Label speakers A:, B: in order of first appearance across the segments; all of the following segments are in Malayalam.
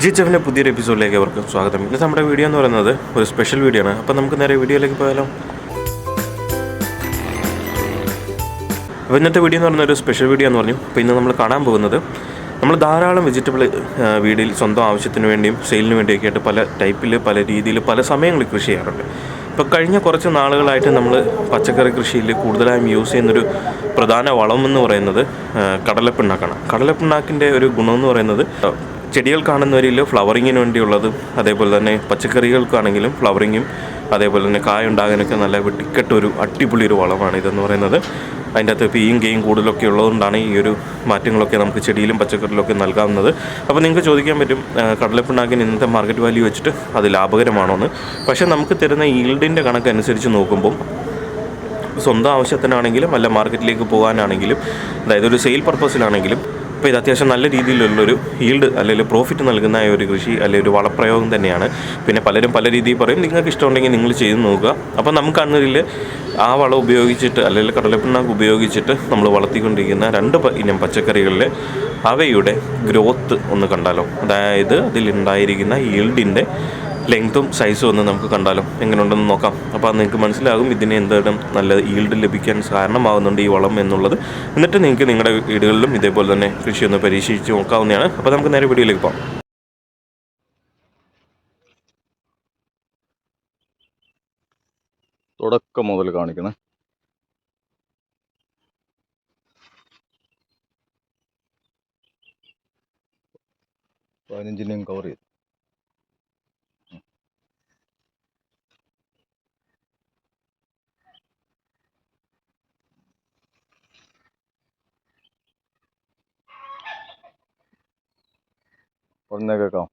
A: GHFന്റെ പുതിയൊരു എപ്പിസോഡിലേക്ക് അവർക്ക് സ്വാഗതം. ഇന്നത്തെ നമ്മുടെ വീഡിയോ എന്ന് പറയുന്നത് ഒരു സ്പെഷ്യൽ വീഡിയോ ആണ്. അപ്പോൾ നമുക്ക് നേരെ വീഡിയോയിലേക്ക് പോയാലോ. അപ്പോൾ ഇന്നത്തെ വീഡിയോ എന്ന് പറയുന്ന ഒരു സ്പെഷ്യൽ വീഡിയോ എന്ന് പറഞ്ഞു. അപ്പോൾ ഇന്ന് നമ്മൾ കാണാൻ പോകുന്നത് നമ്മൾ ധാരാളം വെജിറ്റബിൾ വീടിൽ സ്വന്തം ആവശ്യത്തിന് വേണ്ടിയും സെയിലിന് വേണ്ടിയൊക്കെ ആയിട്ട് പല ടൈപ്പിൽ പല രീതിയിൽ പല സമയങ്ങളിൽ കൃഷി ചെയ്യാറുണ്ട്. ഇപ്പോൾ കഴിഞ്ഞ കുറച്ച് നാളുകളായിട്ട് നമ്മൾ പച്ചക്കറി കൃഷിയിൽ കൂടുതലായും യൂസ് ചെയ്യുന്നൊരു പ്രധാന വളം എന്ന് പറയുന്നത് കടലപ്പിണ്ണാക്കാണ്. കടലപ്പിണ്ണാക്കിൻ്റെ ഒരു ഗുണമെന്ന് പറയുന്നത് ചെടികൾ കാണുന്നവരിൽ ഫ്ലവറിങ്ങിന് വേണ്ടിയുള്ളതും അതേപോലെ തന്നെ പച്ചക്കറികൾക്കാണെങ്കിലും ഫ്ലവറിങ്ങും അതേപോലെ തന്നെ കായ ഉണ്ടാകാനൊക്കെ നല്ല വെട്ടിക്കെട്ടൊരു അടിപൊളി ഒരു വളമാണ് ഇതെന്ന് പറയുന്നത്. അതിൻ്റെ അകത്ത് പിയും കെയും കൂടുതലൊക്കെ ഉള്ളതുകൊണ്ടാണ് ഈ ഒരു മാറ്റങ്ങളൊക്കെ നമുക്ക് ചെടിയിലും പച്ചക്കറിയിലൊക്കെ നൽകാവുന്നത്. അപ്പോൾ നിങ്ങൾക്ക് ചോദിക്കാൻ പറ്റും കടലപ്പിണ്ണാക്കിന് ഇന്നത്തെ മാർക്കറ്റ് വാല്യൂ വെച്ചിട്ട് അത് ലാഭകരമാണോ എന്ന്. പക്ഷേ നമുക്ക് തരുന്ന ഈൽഡിൻ്റെ കണക്കനുസരിച്ച് നോക്കുമ്പം സ്വന്തം ആവശ്യത്തിനാണെങ്കിലും അല്ല മാർക്കറ്റിലേക്ക് പോകാനാണെങ്കിലും അതായത് ഒരു സെയിൽ പർപ്പസിലാണെങ്കിലും അപ്പോൾ ഇത് അത്യാവശ്യം നല്ല രീതിയിലുള്ളൊരു ഈൽഡ് അല്ലെങ്കിൽ പ്രോഫിറ്റ് നൽകുന്ന ഒരു കൃഷി അല്ലെങ്കിൽ ഒരു വളപ്രയോഗം തന്നെയാണ്. പിന്നെ പലരും പല രീതിയിൽ പറയും, നിങ്ങൾക്ക് ഇഷ്ടമുണ്ടെങ്കിൽ നിങ്ങൾ ചെയ്ത് നോക്കുക. അപ്പോൾ നമുക്കന്നതിൽ ആ വളം ഉപയോഗിച്ചിട്ട് അല്ലെങ്കിൽ കടലപ്പിണ്ണാക്ക് ഉപയോഗിച്ചിട്ട് നമ്മൾ വളർത്തിക്കൊണ്ടിരിക്കുന്ന രണ്ട് ഇനം പച്ചക്കറികളിൽ അവയുടെ ഗ്രോത്ത് ഒന്ന് കണ്ടാലോ. അതായത് അതിലുണ്ടായിരിക്കുന്ന ഈൽഡിൻ്റെ ലെങ്ത്തും സൈസും ഒന്ന് നമുക്ക് കണ്ടാലോ, എങ്ങനെയുണ്ടെന്ന് നോക്കാം. അപ്പോൾ നിങ്ങൾക്ക് മനസ്സിലാകും ഇതിന് എന്തെങ്കിലും നല്ല ഈൽഡ് ലഭിക്കാൻ കാരണമാകുന്നുണ്ട് ഈ വളം എന്നുള്ളത്. എന്നിട്ട് നിങ്ങൾക്ക് നിങ്ങളുടെ വീടുകളിലും ഇതേപോലെ തന്നെ കൃഷി ഒന്ന് പരീക്ഷിച്ച് നോക്കാവുന്നതാണ്. അപ്പോൾ നമുക്ക് നേരെ വീഡിയോയിലേക്ക് പോകാം.
B: തുടക്കം മുതൽ കാണിക്കണേ. പതിനഞ്ചിനെയും കവർ ചെയ്തു. പറഞ്ഞേ കേൾക്കാം.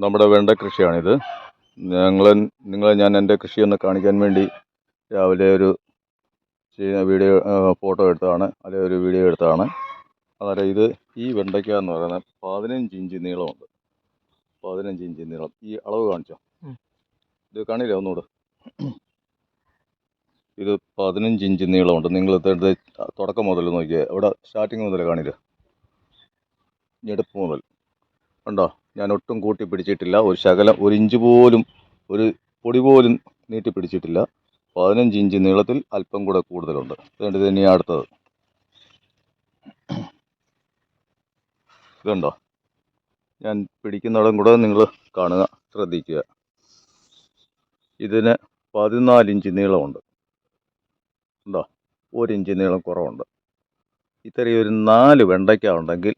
B: നമ്മുടെ വെണ്ട കൃഷിയാണിത്. നിങ്ങളെ ഞാൻ എൻ്റെ കൃഷിയൊന്ന് കാണിക്കാൻ വേണ്ടി രാവിലെ ഒരു വീഡിയോ ഫോട്ടോ എടുത്തതാണ്, അല്ലെങ്കിൽ ഒരു വീഡിയോ എടുത്തതാണ്. അതായത് ഇത് ഈ വെണ്ടയ്ക്ക എന്ന് പറയുന്നത് 15 ഇഞ്ച് നീളമുണ്ട്. 15 ഇഞ്ച് നീളം. ഈ അളവ് കാണിച്ചോ, ഇത് കാണില്ലേ ഒന്നുകൂടെ. ഇത് 15 ഇഞ്ച് നീളമുണ്ട്. നിങ്ങൾ തുടക്കം മുതൽ നോക്കിയാൽ ഇവിടെ സ്റ്റാർട്ടിങ് മുതൽ കാണില്ല, ഞെടുപ്പ് മുതൽ ഉണ്ടോ. ഞാൻ ഒട്ടും കൂട്ടി പിടിച്ചിട്ടില്ല, ഒരു ശകലം ഒരു ഇഞ്ച് പോലും ഒരു പൊടി പോലും നീട്ടി പിടിച്ചിട്ടില്ല. 15 ഇഞ്ച് നീളത്തിൽ അല്പം കൂടെ കൂടുതലുണ്ട്. അതുകൊണ്ട് തന്നെ അടുത്തത് ഇതുണ്ടോ, ഞാൻ പിടിക്കുന്നിടം കൂടെ നിങ്ങൾ കാണുക, ശ്രദ്ധിക്കുക. ഇതിന് 14 ഇഞ്ച് നീളമുണ്ട്. ഉണ്ടോ, 1 ഇഞ്ച് നീളം കുറവുണ്ട്. ഇത്രയൊരു 4 വെണ്ടയ്ക്ക ഉണ്ടെങ്കിൽ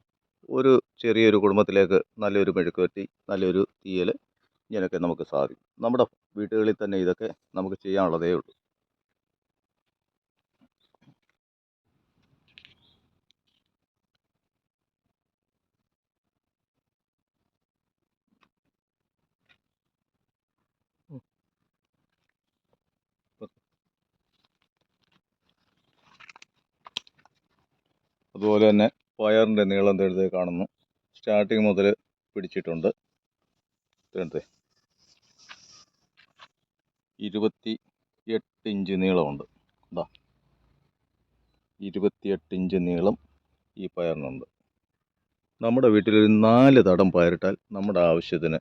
B: ഒരു ചെറിയൊരു കുടുംബത്തിലേക്ക് നല്ലൊരു മെഴുക്കുവരട്ടി, നല്ലൊരു തീയൽ ഇങ്ങനെയൊക്കെ നമുക്ക് സാധിക്കും. നമ്മുടെ വീടുകളിൽ തന്നെ ഇതൊക്കെ നമുക്ക് ചെയ്യാനുള്ളതേ ഉള്ളൂ. അതുപോലെ തന്നെ പയറിൻ്റെ നീളം തെടുത്ത് കാണുന്നു. സ്റ്റാർട്ടിങ് മുതൽ പിടിച്ചിട്ടുണ്ട്. 28 ഇഞ്ച് നീളമുണ്ട്. എന്താ 28 ഇഞ്ച് നീളം ഈ പയറിനുണ്ട്. നമ്മുടെ വീട്ടിലൊരു 4 തടം പയറിട്ടാൽ നമ്മുടെ ആവശ്യത്തിന്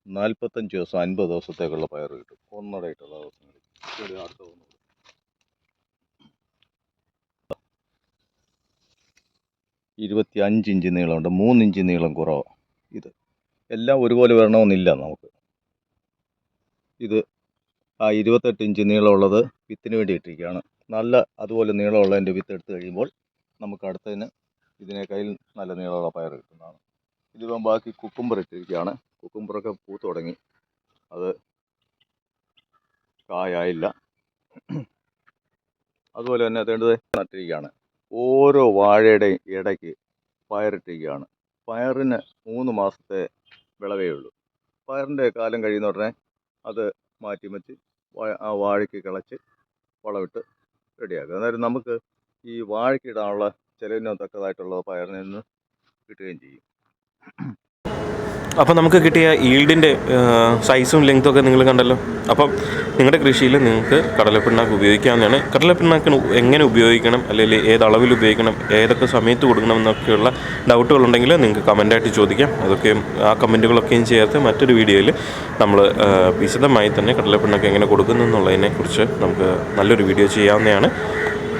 B: 45 ദിവസം 50 ദിവസത്തേക്കുള്ള പയർ കിട്ടും. ഒന്നടയിട്ടുള്ള ദിവസങ്ങളിൽ. അടുത്ത 25 ഇഞ്ച് നീളമുണ്ട്. 3 ഇഞ്ച് നീളം കുറവാണ്. ഇത് എല്ലാം ഒരുപോലെ വരണമെന്നില്ല നമുക്ക്. ഇത് 28 ഇഞ്ച് നീളമുള്ളത് വിത്തിന് വേണ്ടി ഇട്ടിരിക്കുകയാണ്. നല്ല അതുപോലെ നീളമുള്ളതിൻ്റെ വിത്ത് എടുത്ത് കഴിയുമ്പോൾ നമുക്ക് അടുത്തതിന് ഇതിനേക്കാൾ നല്ല നീളമുള്ള പയർ കിട്ടുന്നതാണ്. ഇതിപ്പം ബാക്കി കുക്കുംബർ ഇട്ടിരിക്കുകയാണ്. കുക്കുംബറൊക്കെ പൂത്ത് തുടങ്ങി, അത് കായായില്ല. അതുപോലെ തന്നെ അതേണ്ടത് നട്ടിരിക്കുകയാണ്. ഓരോ വാഴയുടെയും ഇടയ്ക്ക് പയറിട്ടിരിക്കുകയാണ്. പയറിന് 3 മാസത്തെ വിളവേ ഉള്ളൂ. പയറിൻ്റെ കാലം കഴിയുന്ന ഉടനെ അത് മാറ്റി വെച്ച് ആ വാഴയ്ക്ക് കിളച്ച് വളമിട്ട് റെഡിയാക്കുക. അന്നേരം നമുക്ക് ഈ വാഴയ്ക്ക് ഇടാനുള്ള ചിലവിന് തക്കതായിട്ടുള്ള പയറിൽ നിന്ന് കിട്ടുകയും ചെയ്യും.
A: അപ്പോൾ നമുക്ക് കിട്ടിയ ഈൽഡിൻ്റെ സൈസും ലെങ്ത്തും ഒക്കെ നിങ്ങൾ കണ്ടല്ലോ. അപ്പം നിങ്ങളുടെ കൃഷിയിൽ നിങ്ങൾക്ക് കടലപ്പിണ്ണാക്ക് ഉപയോഗിക്കാവുന്നതാണ്. കടലപ്പിണ്ണാക്കിന് എങ്ങനെ ഉപയോഗിക്കണം, അല്ലെങ്കിൽ ഏത് അളവിൽ ഉപയോഗിക്കണം, ഏതൊക്കെ സമയത്ത് കൊടുക്കണം എന്നൊക്കെയുള്ള ഡൗട്ടുകളുണ്ടെങ്കിൽ നിങ്ങൾക്ക് കമൻറ്റായിട്ട് ചോദിക്കാം. അതൊക്കെയും ആ കമൻറ്റുകളൊക്കെയും ചേർത്ത് മറ്റൊരു വീഡിയോയിൽ നമ്മൾ വിശദമായി തന്നെ കടലപ്പിണ്ണാക്ക് എങ്ങനെ കൊടുക്കുന്നു എന്നുള്ളതിനെക്കുറിച്ച് നമുക്ക് നല്ലൊരു വീഡിയോ ചെയ്യാവുന്നതാണ്.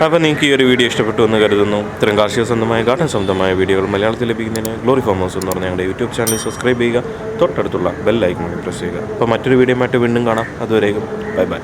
A: അപ്പോൾ നിങ്ങൾക്ക് ഈ ഒരു വീഡിയോ ഇഷ്ടപ്പെട്ടു എന്ന് കരുതുന്നു. ഇത്തരം കാർഷിക സ്വന്തമായ ഗാർഡൻ സ്വന്തമായ വീഡിയോകൾ മലയാളത്തിൽ ലഭിക്കുന്നതിന് ഗ്ലോറി ഫാമേഴ്സ് എന്ന് പറഞ്ഞ ഞങ്ങളുടെ യൂട്യൂബ് ചാനൽ സബ്സ്ക്രൈബ് ചെയ്യുക, തൊട്ടടുത്തുള്ള ബെൽ ഐക്കൺ പ്രസ് ചെയ്യുക. അപ്പോൾ മറ്റൊരു വീഡിയോ വീണ്ടും കാണാം. അതുവരേക്കും ബൈ ബൈ.